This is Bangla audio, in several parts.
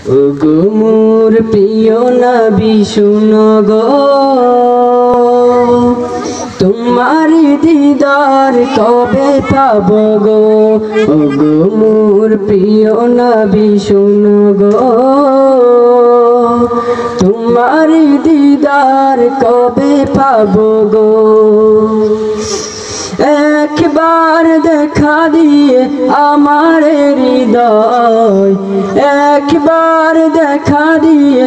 ওগো মোর প্রিয় নবী শুনো গো, তোমার দিদার কবে পাব গো। ওগো মোর প্রিয় নবী শুনো গো, তোমার দিদার কবে পাব গো। একবার দেখা দিয়ে আমার হৃদয়, একবার দেখা দিয়ে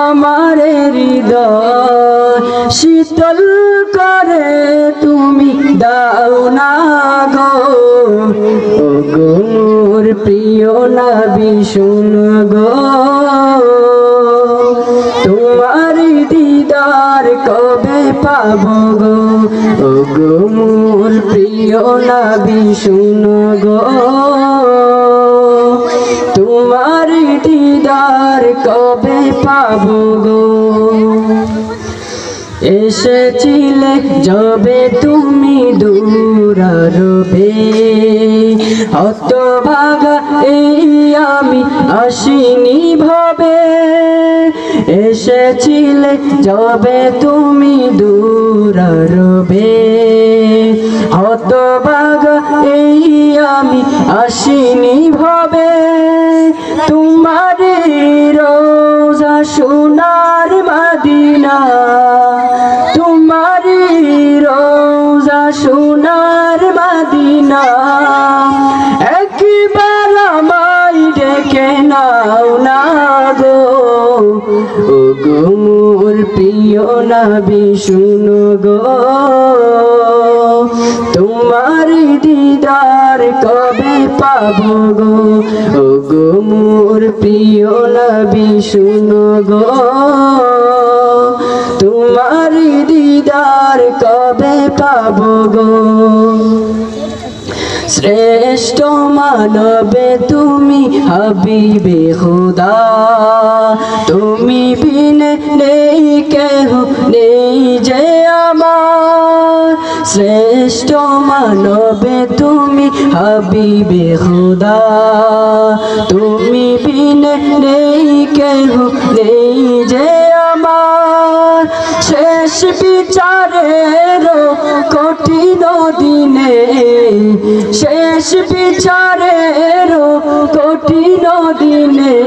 আমার হৃদয় শীতল করে তুমি দাও না গো। ওগো মোর প্রিয় নবী শুনো গো, তোমার দিদার কবে পাব গো। ওগো মোর প্রিয় নবী শুনো গো, তোমার দিদার কবে পাব গো। এসেছিলে যবে তুমি দূরারবে, হতভাগা এই আমি আসিনি ভবে। এসেছিলে যবে তুমি দূরারবে, হতভাগা এই আমি আসিনি ভবে। তোমার রোজা সোনার মদিনা, তোমার রোজা সোনার মদিনা, একবার আমায় ডেকে নাও না গো। ওগো মোর প্রিয় নবী শুনো গো, তোমার দিদার কবে পাব গো। ওগো মোর প্রিয় নবী শুনো গো, তোমার দিদার কবে পাব গো। শ্রেষ্ঠ মানবে তুমি হাবিবে খুদা, তুমি বিনে নেই কেহ নেই যে আমার। শ্রেষ্ঠ মানবে তুমি হাবিবে খুদা, তুমি বিনে নেই কেহ নেই যে আমার। শেষ বিচারের কঠিন দিনে, শেষ বিচারের কঠিন দিনে